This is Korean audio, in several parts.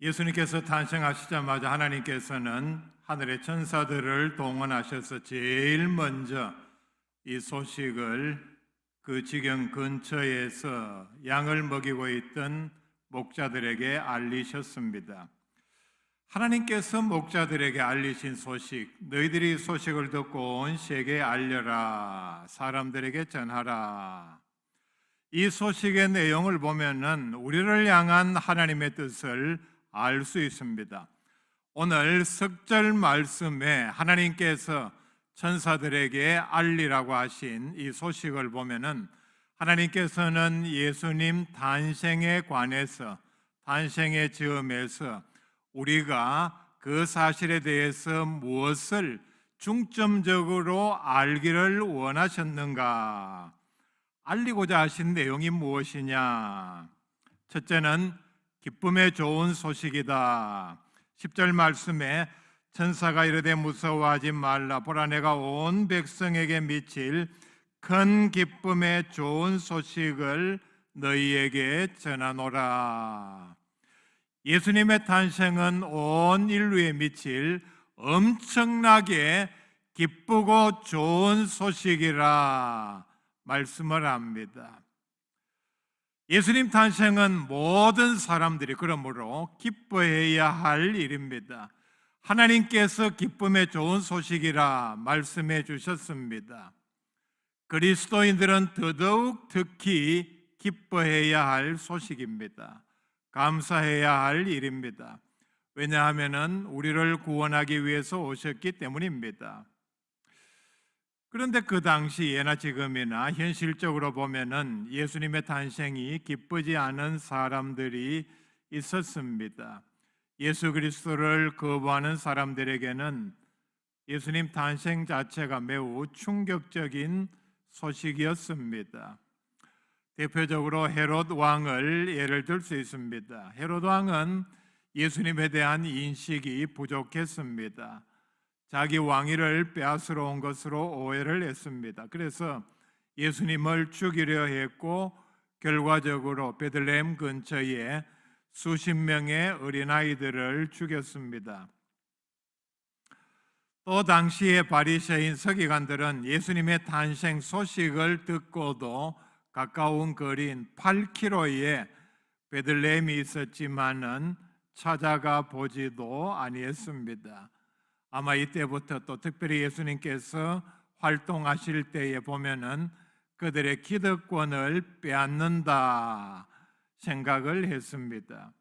예수님께서 탄생하시자마자 하나님께서는 하늘의 천사들을 동원하셔서 제일 먼저 이 소식을 그 지경 근처에서 양을 먹이고 있던 목자들에게 알리셨습니다. 하나님께서 목자들에게 알리신 소식, 너희들이 소식을 듣고 온 세계에 알려라, 사람들에게 전하라. 이 소식의 내용을 보면은 우리를 향한 하나님의 뜻을 알 수 있습니다. 오늘 석절 말씀에 하나님께서 천사들에게 알리라고 하신 이 소식을 보면은 하나님께서는 예수님 탄생에 관해서, 탄생의 즈음에서 우리가 그 사실에 대해서 무엇을 중점적으로 알기를 원하셨는가? 알리고자 하신 내용이 무엇이냐? 첫째는 기쁨의 좋은 소식이다. 10절 말씀에 천사가 이르되 무서워하지 말라. 보라, 내가 온 백성에게 미칠 큰 기쁨의 좋은 소식을 너희에게 전하노라. 예수님의 탄생은 온 인류에 미칠 엄청나게 기쁘고 좋은 소식이라 말씀을 합니다. 예수님 탄생은 모든 사람들이 그러므로 기뻐해야 할 일입니다. 하나님께서 기쁨의 좋은 소식이라 말씀해 주셨습니다. 그리스도인들은 더더욱 특히 기뻐해야 할 소식입니다. 감사해야 할 일입니다. 왜냐하면 우리를 구원하기 위해서 오셨기 때문입니다. 그런데 그 당시 예나 지금이나 현실적으로 보면은 예수님의 탄생이 기쁘지 않은 사람들이 있었습니다. 예수 그리스도를 거부하는 사람들에게는 예수님 탄생 자체가 매우 충격적인 소식이었습니다. 대표적으로 헤롯 왕을 예를 들 수 있습니다. 헤롯 왕은 예수님에 대한 인식이 부족했습니다. 자기 왕위를 빼앗으러 온 것으로 오해를 했습니다. 그래서 예수님을 죽이려 했고 결과적으로 베들레헴 근처에 수십 명의 어린아이들을 죽였습니다. 또 당시의 바리새인 서기관들은 예수님의 탄생 소식을 듣고도 가까운 거리인 8km에 베들레헴이 있었지만은 찾아가 보지도 아니했습니다. 아마 이때부터 또 특별히 예수님께서 활동하실 때에 보면은 그들의 기득권을 빼앗는다 생각을 했습니다.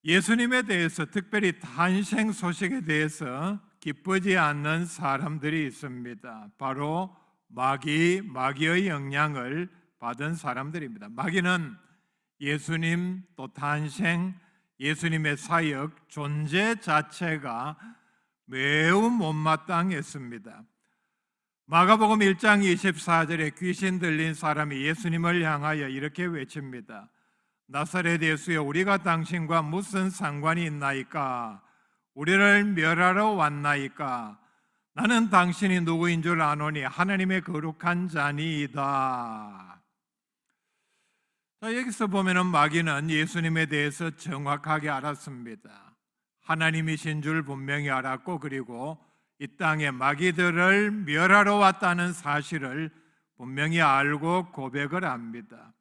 예수님에 대해서, 특별히 탄생 소식에 대해서 기쁘지 않는 사람들이 있습니다. 바로 마귀의 영향을 받은 사람들입니다. 마귀는 예수님 또 탄생, 예수님의 사역, 존재 자체가 매우 못마땅했습니다. 마가복음 1장 24절에 귀신 들린 사람이 예수님을 향하여 이렇게 외칩니다. 나사렛 예수여, 우리가 당신과 무슨 상관이 있나이까? 우리를 멸하러 왔나이까? 나는 당신이 누구인 줄 아노니 하나님의 거룩한 자니이다. 여기서 보면은 마귀는 예수님에 대해서 정확하게 알았습니다. 하나님이신 줄 분명히 알았고, 그리고 이 땅에 마귀들을 멸하러 왔다는 사실을 분명히 알고 고백을 합니다.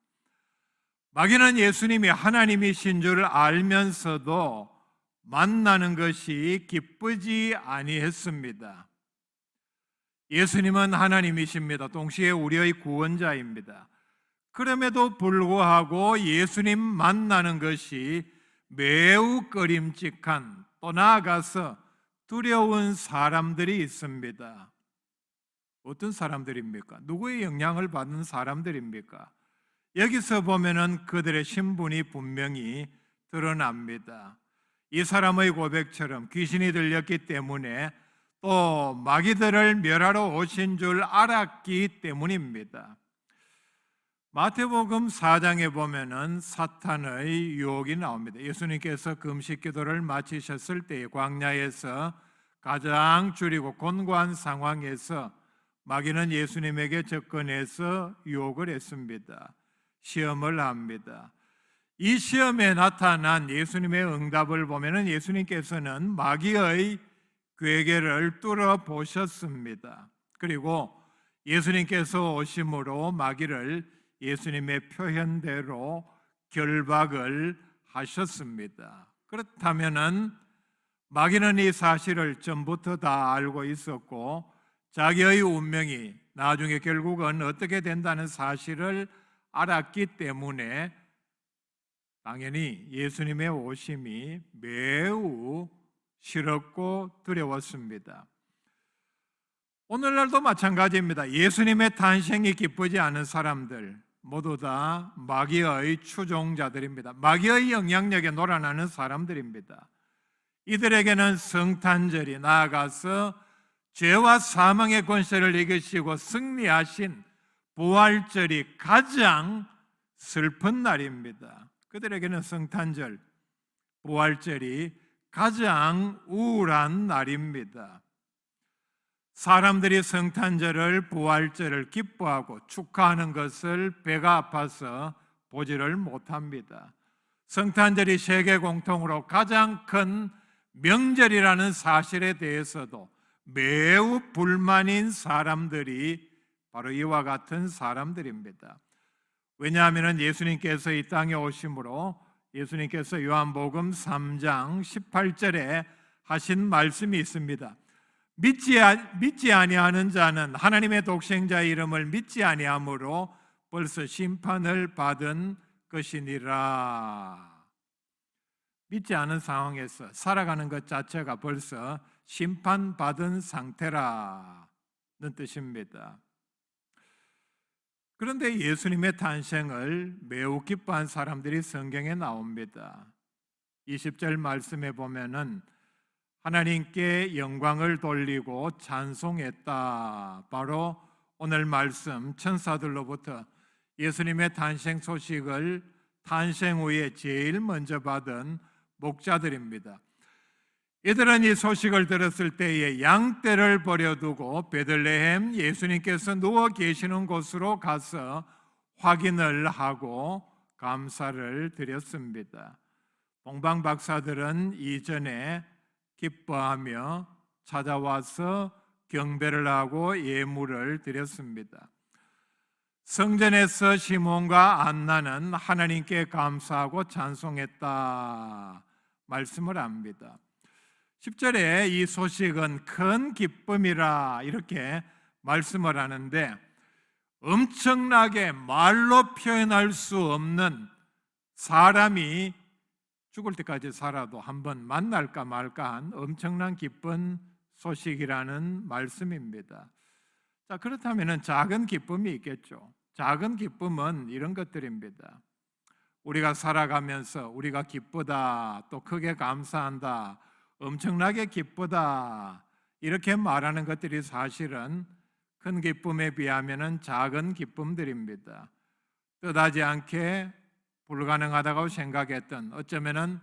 마귀는 예수님이 하나님이신 줄 알면서도 만나는 것이 기쁘지 아니했습니다. 예수님은 하나님이십니다. 동시에 우리의 구원자입니다. 그럼에도 불구하고 예수님 만나는 것이 매우 꺼림칙한, 또 나아가서 두려운 사람들이 있습니다. 어떤 사람들입니까? 누구의 영향을 받는 사람들입니까? 여기서 보면은 그들의 신분이 분명히 드러납니다. 이 사람의 고백처럼 귀신이 들렸기 때문에 또 마귀들을 멸하러 오신 줄 알았기 때문입니다. 마태복음 4장에 보면은 사탄의 유혹이 나옵니다. 예수님께서 금식 기도를 마치셨을 때 광야에서 가장 줄이고 곤고한 상황에서 마귀는 예수님에게 접근해서 유혹을 했습니다. 시험을 합니다. 이 시험에 나타난 예수님의 응답을 보면은 예수님께서는 마귀의 괴계를 뚫어 보셨습니다. 그리고 예수님께서 오심으로 마귀를 예수님의 표현대로 결박을 하셨습니다. 그렇다면은 마귀는 이 사실을 전부터 다 알고 있었고 자기의 운명이 나중에 결국은 어떻게 된다는 사실을 알았기 때문에 당연히 예수님의 오심이 매우 싫었고 두려웠습니다. 오늘날도 마찬가지입니다. 예수님의 탄생이 기쁘지 않은 사람들 모두 다 마귀의 추종자들입니다. 마귀의 영향력에 놀아나는 사람들입니다. 이들에게는 성탄절이, 나아가서 죄와 사망의 권세를 이기시고 승리하신 부활절이 가장 슬픈 날입니다. 그들에게는 성탄절, 부활절이 가장 우울한 날입니다. 사람들이 성탄절을, 부활절을 기뻐하고 축하하는 것을 배가 아파서 보지를 못합니다. 성탄절이 세계 공통으로 가장 큰 명절이라는 사실에 대해서도 매우 불만인 사람들이 바로 이와 같은 사람들입니다. 왜냐하면 예수님께서 이 땅에 오심으로 예수님께서 요한복음 3장 18절에 하신 말씀이 있습니다. 믿지 아니하는 자는 하나님의 독생자의 이름을 믿지 아니하므로 벌써 심판을 받은 것이니라. 믿지 않은 상황에서 살아가는 것 자체가 벌써 심판받은 상태라는 뜻입니다. 그런데 예수님의 탄생을 매우 기뻐한 사람들이 성경에 나옵니다. 20절 말씀에 보면은 하나님께 영광을 돌리고 찬송했다. 바로 오늘 말씀 천사들로부터 예수님의 탄생 소식을 탄생 후에 제일 먼저 받은 목자들입니다. 이들은 이 소식을 들었을 때에 양떼를 버려두고 베들레헴 예수님께서 누워 계시는 곳으로 가서 확인을 하고 감사를 드렸습니다. 동방 박사들은 이전에 기뻐하며 찾아와서 경배를 하고 예물을 드렸습니다. 성전에서 시몬과 안나는 하나님께 감사하고 찬송했다 말씀을 합니다. 10절에 이 소식은 큰 기쁨이라 이렇게 말씀을 하는데 엄청나게 말로 표현할 수 없는, 사람이 죽을 때까지 살아도 한번 만날까 말까한 엄청난 기쁜 소식이라는 말씀입니다. 자, 그렇다면 작은 기쁨이 있겠죠. 작은 기쁨은 이런 것들입니다. 우리가 살아가면서 우리가 기쁘다, 또 크게 감사한다, 엄청나게 기쁘다 이렇게 말하는 것들이 사실은 큰 기쁨에 비하면 작은 기쁨들입니다. 뜻하지 않게 불가능하다고 생각했던, 어쩌면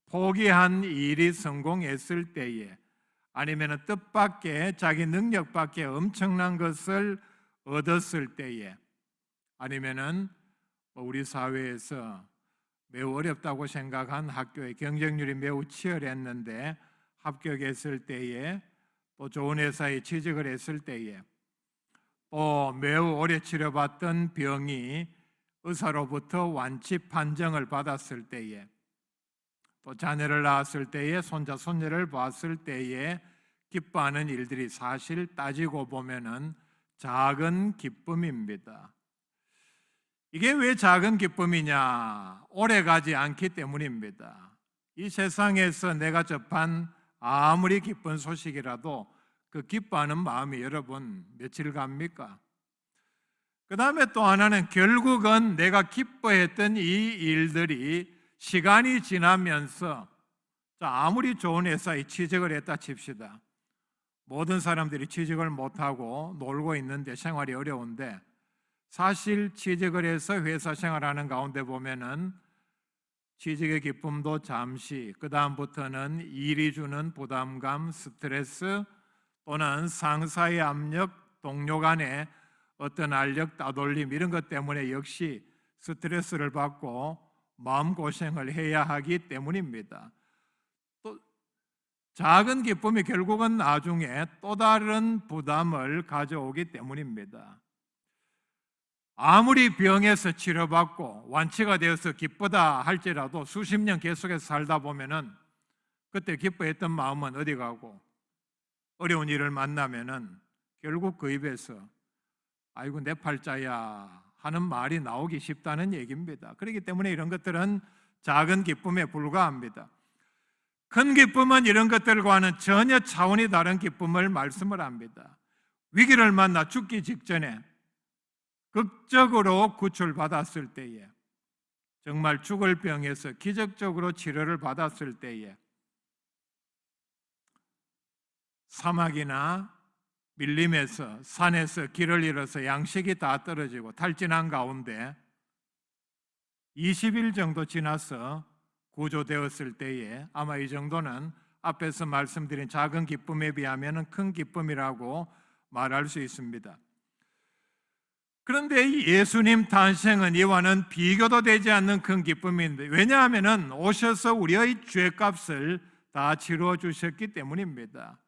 포기한 일이 성공했을 때에, 아니면 뜻밖의 자기 능력 밖에 엄청난 것을 얻었을 때에, 아니면 우리 사회에서 매우 어렵다고 생각한 학교의 경쟁률이 매우 치열했는데 합격했을 때에, 또 좋은 회사에 취직을 했을 때에, 또 매우 오래 치료받던 병이 의사로부터 완치 판정을 받았을 때에, 또 자녀를 낳았을 때에, 손자 손녀를 봤을 때에 기뻐하는 일들이 사실 따지고 보면은 작은 기쁨입니다. 이게 왜 작은 기쁨이냐? 오래 가지 않기 때문입니다. 이 세상에서 내가 접한 아무리 기쁜 소식이라도 그 기뻐하는 마음이 여러분 며칠 갑니까? 그 다음에 또 하나는 결국은 내가 기뻐했던 이 일들이 시간이 지나면서, 아무리 좋은 회사에 취직을 했다 칩시다. 모든 사람들이 취직을 못하고 놀고 있는데 생활이 어려운데, 사실 취직을 해서 회사 생활하는 가운데 보면은 취직의 기쁨도 잠시, 그 다음부터는 일이 주는 부담감, 스트레스, 또는 상사의 압력, 동료 간의 어떤 알력 따돌림, 이런 것 때문에 역시 스트레스를 받고 마음고생을 해야 하기 때문입니다. 또 작은 기쁨이 결국은 나중에 또 다른 부담을 가져오기 때문입니다. 아무리 병에서 치료받고 완치가 되어서 기쁘다 할지라도 수십 년 계속해서 살다 보면은 그때 기뻐했던 마음은 어디 가고, 어려운 일을 만나면은 결국 그 입에서 아이고 내 팔자야 하는 말이 나오기 쉽다는 얘기입니다. 그렇기 때문에 이런 것들은 작은 기쁨에 불과합니다. 큰 기쁨은 이런 것들과는 전혀 차원이 다른 기쁨을 말씀을 합니다. 위기를 만나 죽기 직전에 극적으로 구출받았을 때에, 정말 죽을 병에서 기적적으로 치료를 받았을 때에, 사막이나 밀림에서 산에서 길을 잃어서 양식이 다 떨어지고 탈진한 가운데 20일 정도 지나서 구조되었을 때에 아마 이 정도는 앞에서 말씀드린 작은 기쁨에 비하면 큰 기쁨이라고 말할 수 있습니다. 그런데 예수님 탄생은 이와는 비교도 되지 않는 큰 기쁨인데, 왜냐하면 오셔서 우리의 죄값을 다 치루어 주셨기 때문입니다.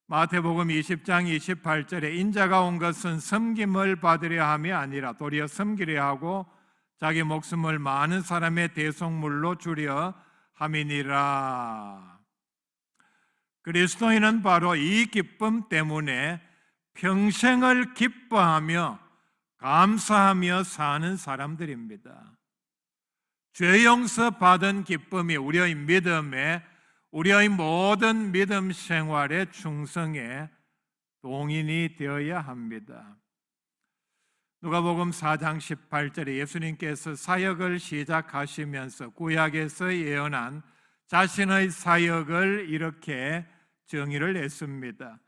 마태복음 20장 28절에 인자가 온 것은 섬김을 받으려 함이 아니라 도리어 섬기려 하고 자기 목숨을 많은 사람의 대속물로 주려 함이니라. 그리스도인은 바로 이 기쁨 때문에 평생을 기뻐하며 감사하며 사는 사람들입니다. 죄 용서 받은 기쁨이 우리의 믿음에, 우리의 모든 믿음 생활의 충성에 동인이 되어야 합니다. 누가복음 4장 18절에 예수님께서 사역을 시작하시면서 구약에서 예언한 자신의 사역을 이렇게 정의를 했습니다.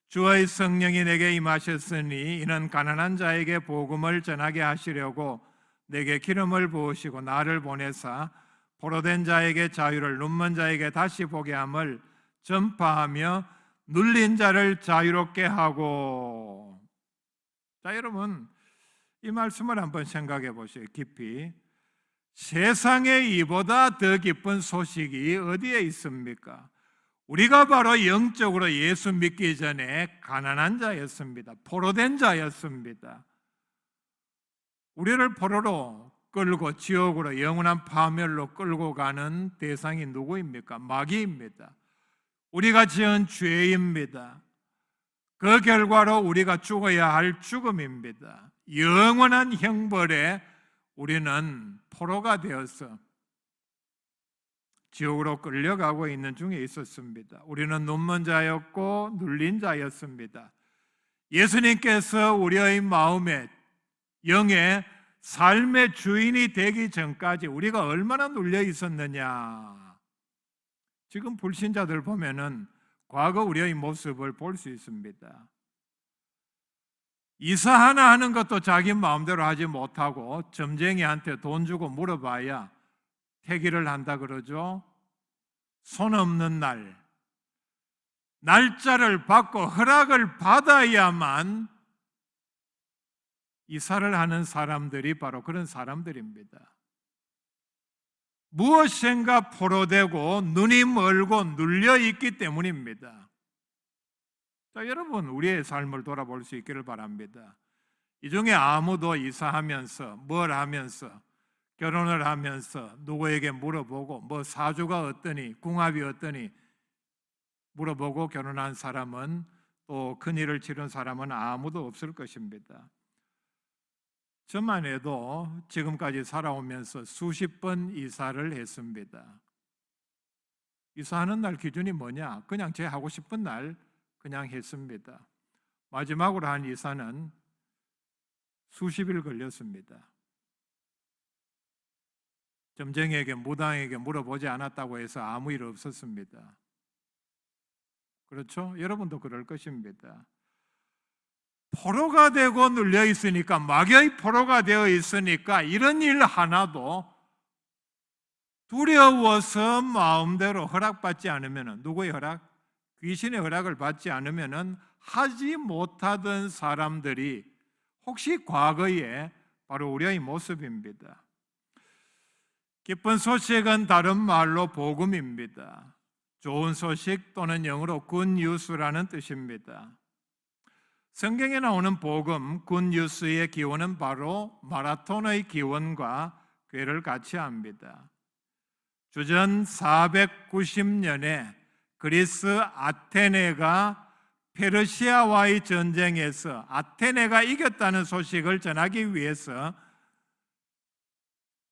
주의 성령이 내게 임하셨으니 이는 가난한 자에게 복음을 전하게 하시려고 내게 기름을 부으시고 나를 보내사 포로된 자에게 자유를, 눈먼 자에게 다시 보게 함을 전파하며 눌린 자를 자유롭게 하고. 자, 여러분 이 말씀을 한번 생각해 보세요. 깊이. 세상에 이보다 더 기쁜 소식이 어디에 있습니까? 우리가 바로 영적으로 예수 믿기 전에 가난한 자였습니다. 포로된 자였습니다. 우리를 포로로 끌고 지옥으로, 영원한 파멸로 끌고 가는 대상이 누구입니까? 마귀입니다. 우리가 지은 죄입니다. 그 결과로 우리가 죽어야 할 죽음입니다. 영원한 형벌에 우리는 포로가 되어서 지옥으로 끌려가고 있는 중에 있었습니다. 우리는 눈먼 자였고 눌린 자였습니다. 예수님께서 우리의 마음에, 영의 삶의 주인이 되기 전까지 우리가 얼마나 눌려 있었느냐. 지금 불신자들 보면은 과거 우리의 모습을 볼 수 있습니다. 이사 하나 하는 것도 자기 마음대로 하지 못하고 점쟁이한테 돈 주고 물어봐야 태기를 한다 그러죠. 손 없는 날, 날짜를 받고 허락을 받아야만 이사를 하는 사람들이 바로 그런 사람들입니다. 무엇인가 포로되고 눈이 멀고 눌려있기 때문입니다. 자, 여러분 우리의 삶을 돌아볼 수 있기를 바랍니다. 이 중에 아무도 이사하면서 뭘 하면서 결혼을 하면서 누구에게 물어보고 뭐 사주가 어떠니 궁합이 어떠니 물어보고 결혼한 사람은, 또 큰일을 치른 사람은 아무도 없을 것입니다. 저만 해도 지금까지 살아오면서 수십 번 이사를 했습니다. 이사하는 날 기준이 뭐냐? 그냥 제 하고 싶은 날 그냥 했습니다. 마지막으로 한 이사는 수십일 걸렸습니다. 점쟁이에게, 무당에게 물어보지 않았다고 해서 아무 일 없었습니다. 그렇죠? 여러분도 그럴 것입니다. 포로가 되고 눌려 있으니까, 마귀의 포로가 되어 있으니까 이런 일 하나도 두려워서 마음대로 허락받지 않으면, 누구의 허락? 귀신의 허락을 받지 않으면 하지 못하던 사람들이 혹시 과거에 바로 우리의 모습입니다. 기쁜 소식은 다른 말로 복음입니다. 좋은 소식 또는 영어로 굿뉴스라는 뜻입니다. 성경에 나오는 복음, 굿뉴스의 기원은 바로 마라톤의 기원과 궤를 같이 합니다. 주전 490년에 그리스 아테네가 페르시아와의 전쟁에서 아테네가 이겼다는 소식을 전하기 위해서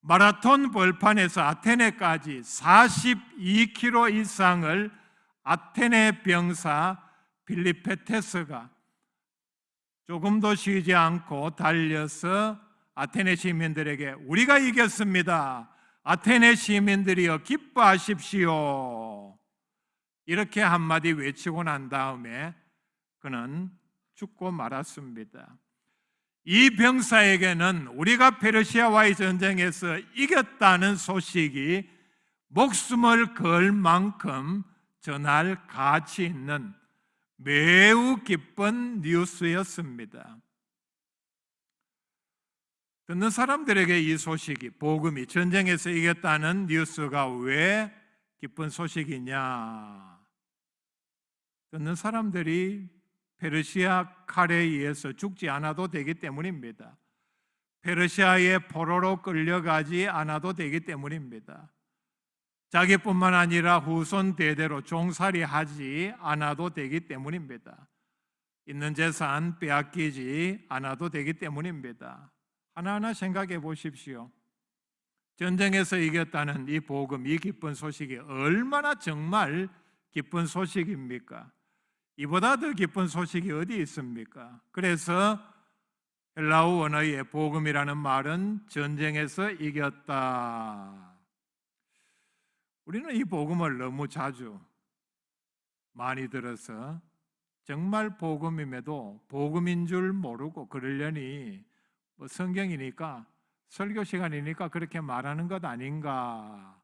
마라톤 벌판에서 아테네까지 42km 이상을 아테네 병사 필리페테스가 조금도 쉬지 않고 달려서 아테네 시민들에게 우리가 이겼습니다. 아테네 시민들이여 기뻐하십시오. 이렇게 한마디 외치고 난 다음에 그는 죽고 말았습니다. 이 병사에게는 우리가 페르시아와의 전쟁에서 이겼다는 소식이 목숨을 걸 만큼 전할 가치 있는 매우 기쁜 뉴스였습니다. 듣는 사람들에게 이 소식이, 복음이, 전쟁에서 이겼다는 뉴스가 왜 기쁜 소식이냐? 듣는 사람들이 페르시아 칼에 의해서 죽지 않아도 되기 때문입니다. 페르시아의 포로로 끌려가지 않아도 되기 때문입니다. 자기뿐만 아니라 후손 대대로 종살이하지 않아도 되기 때문입니다. 있는 재산 빼앗기지 않아도 되기 때문입니다. 하나하나 생각해 보십시오. 전쟁에서 이겼다는 이 복음, 이 기쁜 소식이 얼마나 정말 기쁜 소식입니까? 이보다 더 기쁜 소식이 어디 있습니까? 그래서 헬라어 원어의 복음이라는 말은 전쟁에서 이겼다. 우리는 이 복음을 너무 자주 많이 들어서 정말 복음임에도 복음인 줄 모르고 그러려니 성경이니까 설교 시간이니까 그렇게 말하는 것 아닌가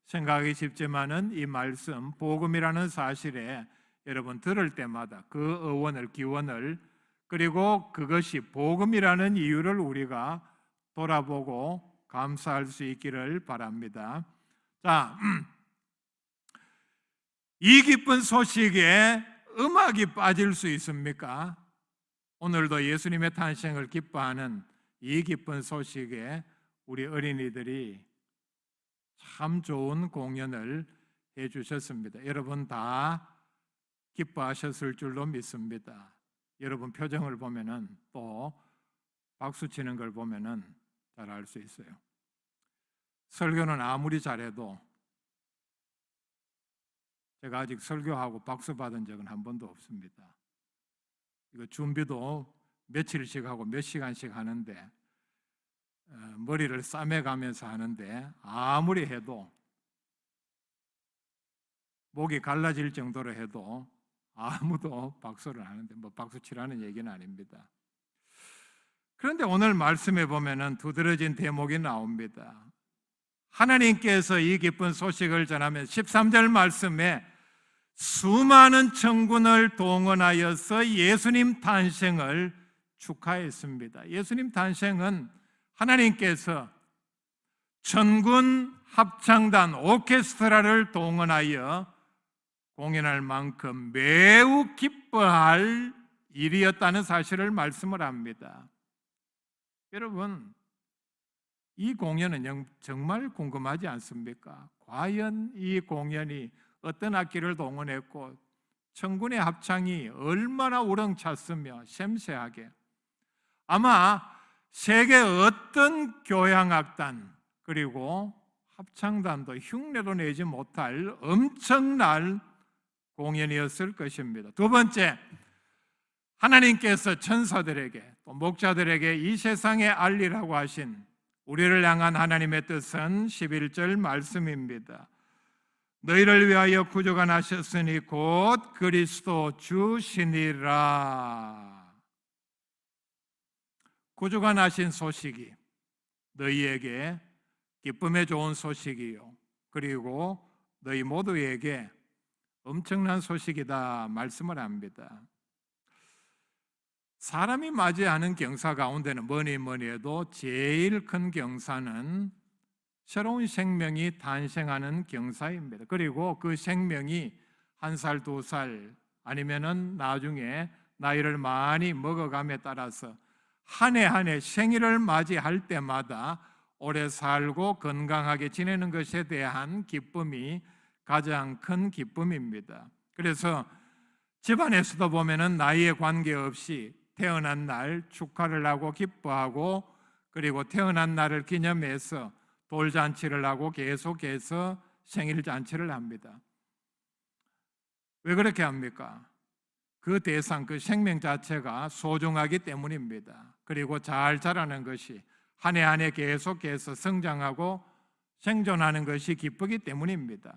생각하기 쉽지만은 이 말씀 복음이라는 사실에 여러분 들을 때마다 그 어원을 기원을 그리고 그것이 복음이라는 이유를 우리가 돌아보고 감사할 수 있기를 바랍니다. 자, 이 기쁜 소식에 음악이 빠질 수 있습니까? 오늘도 예수님의 탄생을 기뻐하는 이 기쁜 소식에 우리 어린이들이 참 좋은 공연을 해주셨습니다. 여러분 다 기뻐하셨을 줄로 믿습니다. 여러분 표정을 보면은 또 박수 치는 걸 보면은 잘 알 수 있어요. 설교는 아무리 잘해도 제가 아직 설교하고 박수 받은 적은 한 번도 없습니다. 이거 준비도 며칠씩 하고 몇 시간씩 하는데 머리를 싸매가면서 하는데 아무리 해도 목이 갈라질 정도로 해도 아무도 박수를 안 하는데 뭐 박수 치라는 얘기는 아닙니다. 그런데 오늘 말씀에 보면은 두드러진 대목이 나옵니다. 하나님께서 이 기쁜 소식을 전하면 13절 말씀에 수많은 천군을 동원하여서 예수님 탄생을 축하했습니다. 예수님 탄생은 하나님께서 천군 합창단 오케스트라를 동원하여 공연할 만큼 매우 기뻐할 일이었다는 사실을 말씀을 합니다. 여러분, 이 공연은 정말 궁금하지 않습니까? 과연 이 공연이 어떤 악기를 동원했고 천군의 합창이 얼마나 우렁찼으며 샘세하게 아마 세계 어떤 교향악단 그리고 합창단도 흉내도 내지 못할 엄청난 공연이었을 것입니다. 두 번째, 하나님께서 천사들에게 또 목자들에게 이 세상에 알리라고 하신 우리를 향한 하나님의 뜻은 11절 말씀입니다. 너희를 위하여 구주가 나셨으니 곧 그리스도 주시니라. 구주가 나신 소식이 너희에게 기쁨의 좋은 소식이요 그리고 너희 모두에게 엄청난 소식이다 말씀을 합니다. 사람이 맞이하는 경사 가운데는 뭐니 해도 제일 큰 경사는 새로운 생명이 탄생하는 경사입니다. 그리고 그 생명이 1살, 2살 아니면은 나중에 나이를 많이 먹어감에 따라서 한 해 한 해 생일을 맞이할 때마다 오래 살고 건강하게 지내는 것에 대한 기쁨이 가장 큰 기쁨입니다. 그래서 집안에서도 보면은 나이에 관계없이 태어난 날 축하를 하고 기뻐하고, 그리고 태어난 날을 기념해서 돌잔치를 하고 계속해서 생일잔치를 합니다. 왜 그렇게 합니까? 그 대상, 그 생명 자체가 소중하기 때문입니다. 그리고 잘 자라는 것이 한 해 한 해 계속해서 성장하고 생존하는 것이 기쁘기 때문입니다.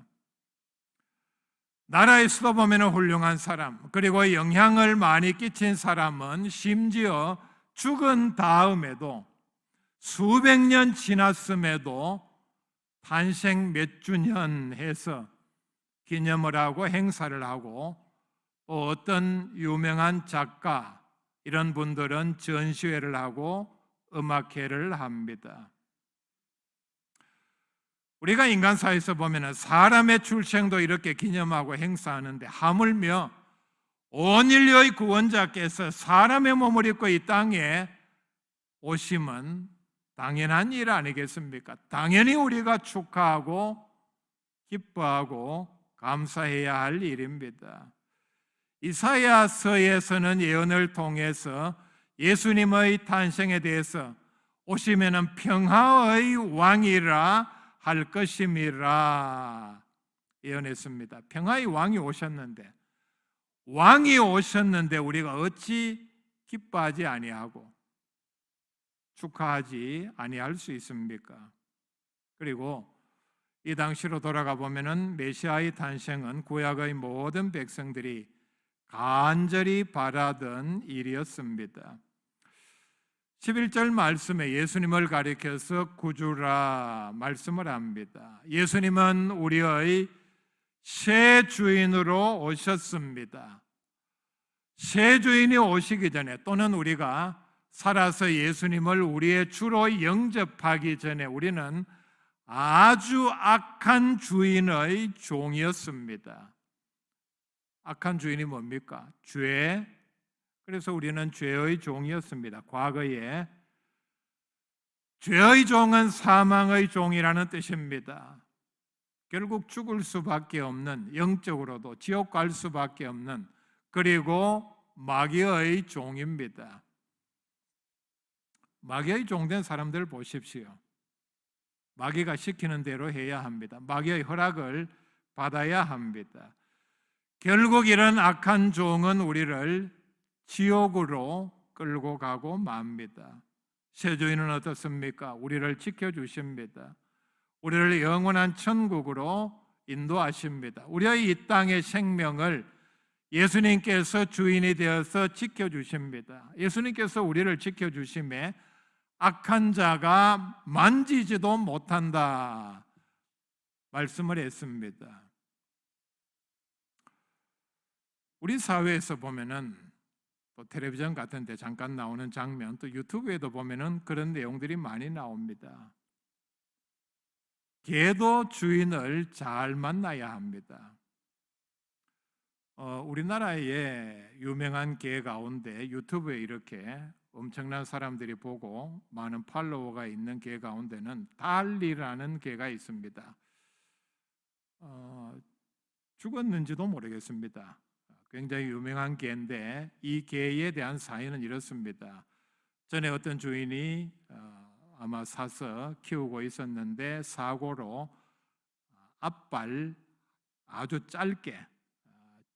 나라에서도 보면 훌륭한 사람, 그리고 영향을 많이 끼친 사람은 심지어 죽은 다음에도 수백 년 지났음에도 탄생 몇 주년 해서 기념을 하고 행사를 하고, 또 어떤 유명한 작가 이런 분들은 전시회를 하고 음악회를 합니다. 우리가 인간사에서 보면 사람의 출생도 이렇게 기념하고 행사하는데, 하물며 온 인류의 구원자께서 사람의 몸을 입고 이 땅에 오심은 당연한 일 아니겠습니까? 당연히 우리가 축하하고 기뻐하고 감사해야 할 일입니다. 이사야서에서는 예언을 통해서 예수님의 탄생에 대해서 오시면은 평화의 왕이라 할 것임이라 예언했습니다. 평화의 왕이 오셨는데, 우리가 어찌 기뻐하지 아니하고 축하하지 아니할 수 있습니까? 그리고 이 당시로 돌아가 보면은 메시아의 탄생은 구약의 모든 백성들이 간절히 바라던 일이었습니다. 11절 말씀에 예수님을 가리켜서 구주라 말씀을 합니다. 예수님은 우리의 새 주인으로 오셨습니다. 새 주인이 오시기 전에, 또는 우리가 살아서 예수님을 우리의 주로 영접하기 전에 우리는 아주 악한 주인의 종이었습니다. 악한 주인이 뭡니까? 죄. 그래서 우리는 죄의 종이었습니다. 과거에 죄의 종은 사망의 종이라는 뜻입니다. 결국 죽을 수밖에 없는, 영적으로도 지옥 갈 수밖에 없는, 그리고 마귀의 종입니다. 마귀의 종된 사람들 보십시오. 마귀가 시키는 대로 해야 합니다. 마귀의 허락을 받아야 합니다. 결국 이런 악한 종은 우리를 지옥으로 끌고 가고 맙니다. 새 주인은 어떻습니까? 우리를 지켜주십니다. 우리를 영원한 천국으로 인도하십니다. 우리의 이 땅의 생명을 예수님께서 주인이 되어서 지켜주십니다. 예수님께서 우리를 지켜주심에 악한 자가 만지지도 못한다 말씀을 했습니다. 우리 사회에서 보면은 또 텔레비전 같은 데 잠깐 나오는 장면, 또 유튜브에도 보면은 그런 내용들이 많이 나옵니다. 개도 주인을 잘 만나야 합니다. 우리나라의 유명한 개 가운데 유튜브에 이렇게 엄청난 사람들이 보고 많은 팔로워가 있는 개 가운데는 달리라는 개가 있습니다. 죽었는지도 모르겠습니다. 굉장히 유명한 개인데, 이 개에 대한 사연은 이렇습니다. 전에 어떤 주인이 아마 사서 키우고 있었는데 사고로 앞발 아주 짧게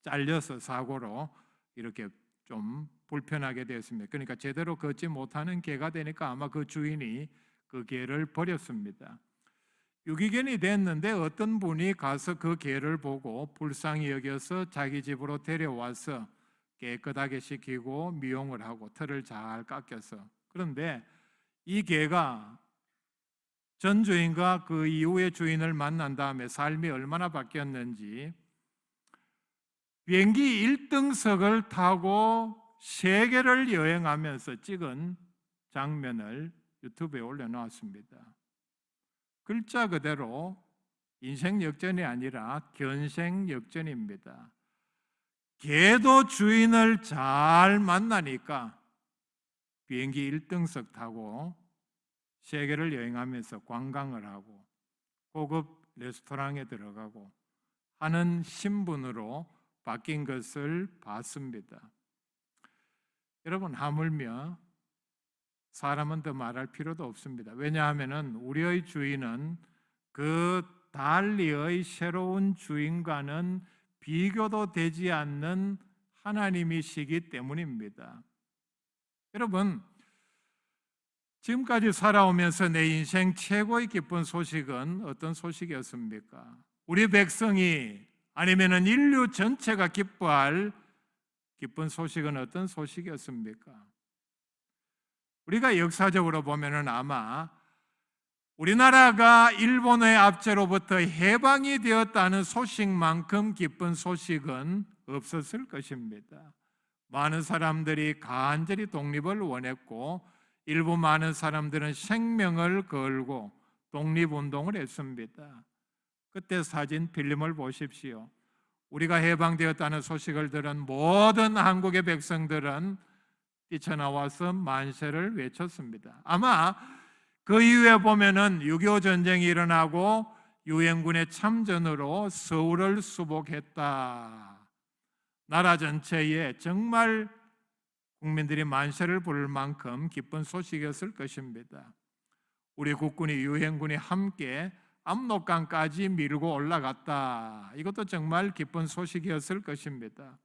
잘려서 사고로 이렇게 좀 불편하게 되었습니다. 그러니까 제대로 걷지 못하는 개가 되니까 아마 그 주인이 그 개를 버렸습니다. 유기견이 됐는데 어떤 분이 가서 그 개를 보고 불쌍히 여겨서 자기 집으로 데려와서 깨끗하게 씻기고 미용을 하고 털을 잘 깎여서, 그런데 이 개가 전 주인과 그 이후의 주인을 만난 다음에 삶이 얼마나 바뀌었는지, 비행기 1등석을 타고 세계를 여행하면서 찍은 장면을 유튜브에 올려놓았습니다. 글자 그대로 인생 역전이 아니라 견생 역전입니다. 개도 주인을 잘 만나니까 비행기 1등석 타고 세계를 여행하면서 관광을 하고 고급 레스토랑에 들어가고 하는 신분으로 바뀐 것을 봤습니다. 여러분, 하물며 사람은 더 말할 필요도 없습니다. 왜냐하면 우리의 주인은 그 달리의 새로운 주인과는 비교도 되지 않는 하나님이시기 때문입니다. 여러분, 지금까지 살아오면서 내 인생 최고의 기쁜 소식은 어떤 소식이었습니까? 우리 백성이 아니면 인류 전체가 기뻐할 기쁜 소식은 어떤 소식이었습니까? 우리가 역사적으로 보면은 아마 우리나라가 일본의 압제로부터 해방이 되었다는 소식만큼 기쁜 소식은 없었을 것입니다. 많은 사람들이 간절히 독립을 원했고 일부 많은 사람들은 생명을 걸고 독립운동을 했습니다. 그때 사진 필름을 보십시오. 우리가 해방되었다는 소식을 들은 모든 한국의 백성들은 뛰쳐나와서 만세를 외쳤습니다. 아마 그 이후에 보면은 6.25 전쟁이 일어나고 유엔군의 참전으로 서울을 수복했다. 나라 전체에 정말 국민들이 만세를 부를 만큼 기쁜 소식이었을 것입니다. 우리 국군이 유엔군이 함께 압록강까지 밀고 올라갔다. 이것도 정말 기쁜 소식이었을 것입니다.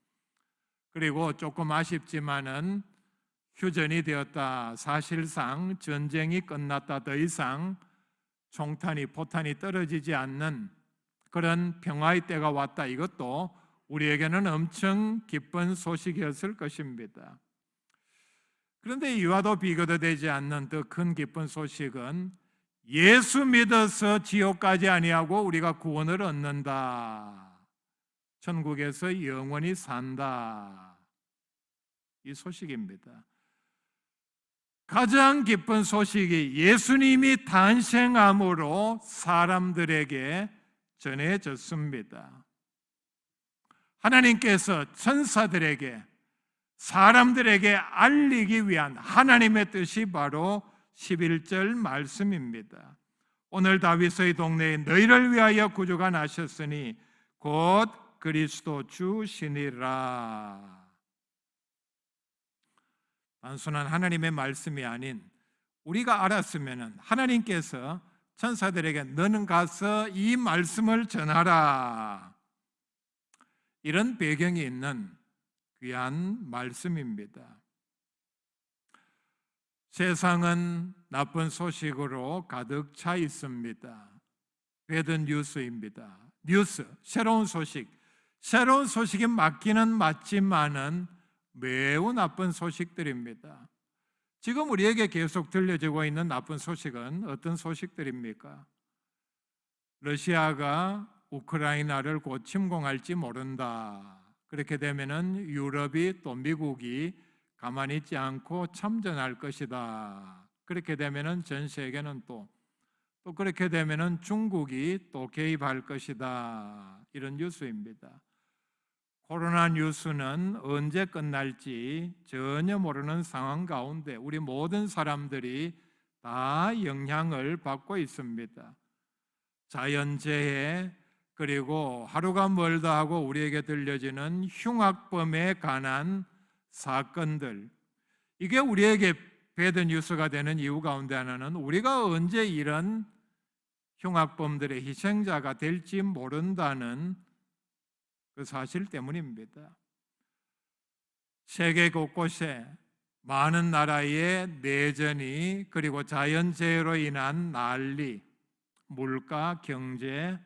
그리고 조금 아쉽지만은 휴전이 되었다. 사실상 전쟁이 끝났다. 더 이상 총탄이 포탄이 떨어지지 않는 그런 평화의 때가 왔다. 이것도 우리에게는 엄청 기쁜 소식이었을 것입니다. 그런데 이와도 비교도 되지 않는 더 큰 기쁜 소식은 예수 믿어서 지옥 가지 아니하고 우리가 구원을 얻는다. 천국에서 영원히 산다. 이 소식입니다. 가장 기쁜 소식이 예수님이 탄생함으로 사람들에게 전해졌습니다. 하나님께서 천사들에게 사람들에게 알리기 위한 하나님의 뜻이 바로 11절 말씀입니다. 오늘 다윗의 동네에 너희를 위하여 구주가 나셨으니 곧 그리스도 주시니라. 단순한 하나님의 말씀이 아닌 우리가 알았으면 하나님께서 천사들에게 너는 가서 이 말씀을 전하라. 이런 배경이 있는 귀한 말씀입니다. 세상은 나쁜 소식으로 가득 차 있습니다. 배드 뉴스입니다. 뉴스, 새로운 소식. 새로운 소식이 맞기는 맞지만은 매우 나쁜 소식들입니다. 지금 우리에게 계속 들려지고 있는 나쁜 소식은 어떤 소식들입니까? 러시아가 우크라이나를 곧 침공할지 모른다. 그렇게 되면은 유럽이 또 미국이 가만히 있지 않고 참전할 것이다. 그렇게 되면은 전 세계는 또 그렇게 되면은 중국이 또 개입할 것이다. 이런 뉴스입니다. 코로나 뉴스는 언제 끝날지 전혀 모르는 상황 가운데 우리 모든 사람들이 다 영향을 받고 있습니다. 자연재해 그리고 하루가 멀다 하고 우리에게 들려지는 흉악범에 관한 사건들, 이게 우리에게 배드 뉴스가 되는 이유 가운데 하나는 우리가 언제 이런 흉악범들의 희생자가 될지 모른다는 그 사실 때문입니다. 세계 곳곳에 많은 나라의 내전이 그리고 자연재해로 인한 난리, 물가, 경제,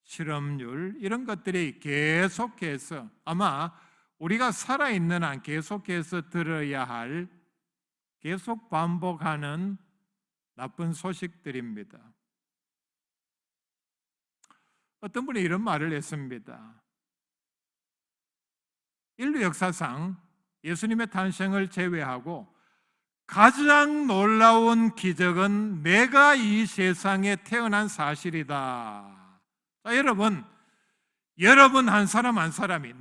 실업률 이런 것들이 계속해서 아마 우리가 살아있는 한 계속해서 들어야 할 계속 반복하는 나쁜 소식들입니다. 어떤 분이 이런 말을 했습니다. 인류 역사상 예수님의 탄생을 제외하고 가장 놀라운 기적은 내가 이 세상에 태어난 사실이다. 자, 여러분 한 사람 한 사람이,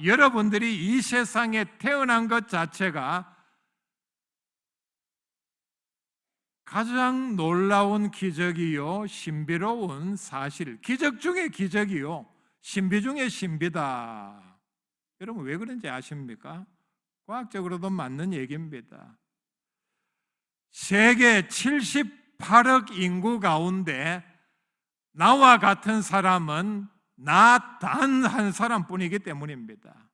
여러분들이 이 세상에 태어난 것 자체가 가장 놀라운 기적이요, 신비로운 사실, 기적 중의 기적이요, 신비 중의 신비다. 여러분 왜 그런지 아십니까? 과학적으로도 맞는 얘기입니다. 세계 78억 인구 가운데 나와 같은 사람은 나 단 한 사람뿐이기 때문입니다.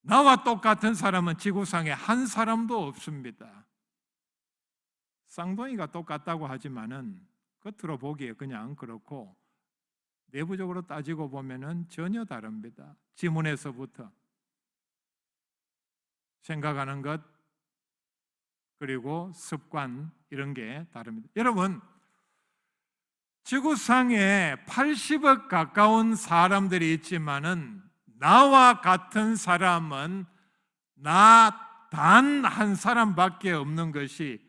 나와 똑같은 사람은 지구상에 한 사람도 없습니다. 쌍둥이가 똑같다고 하지만은 겉으로 보기에 그냥 그렇고 내부적으로 따지고 보면은 전혀 다릅니다. 지문에서부터 생각하는 것, 그리고 습관, 이런 게 다릅니다. 여러분, 지구상에 80억 가까운 사람들이 있지만은 나와 같은 사람은 나 단 한 사람밖에 없는 것이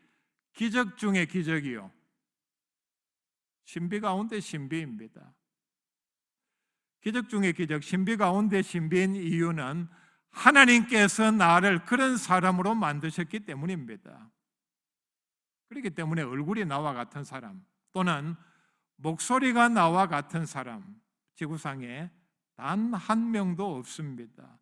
기적 중의 기적이요, 신비 가운데 신비입니다. 기적 중의 기적, 신비 가운데 신비인 이유는 하나님께서 나를 그런 사람으로 만드셨기 때문입니다. 그렇기 때문에 얼굴이 나와 같은 사람 또는 목소리가 나와 같은 사람 지구상에 단 한 명도 없습니다.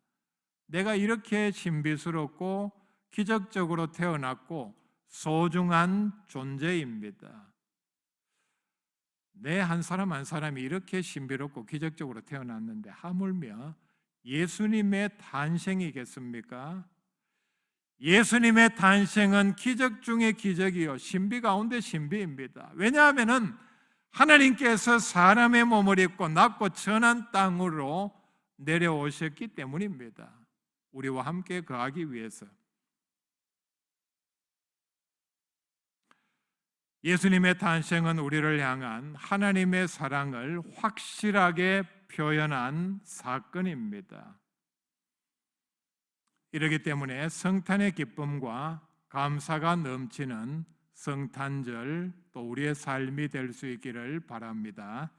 내가 이렇게 신비스럽고 기적적으로 태어났고 소중한 존재입니다. 내 한 사람 한 사람이 이렇게 신비롭고 기적적으로 태어났는데 하물며 예수님의 탄생이겠습니까? 예수님의 탄생은 기적 중의 기적이요, 신비 가운데 신비입니다. 왜냐하면 하나님께서 사람의 몸을 입고 낮고 천한 땅으로 내려오셨기 때문입니다. 우리와 함께 거하기 위해서. 예수님의 탄생은 우리를 향한 하나님의 사랑을 확실하게 표현한 사건입니다. 이렇기 때문에 성탄의 기쁨과 감사가 넘치는 성탄절, 또 우리의 삶이 될 수 있기를 바랍니다.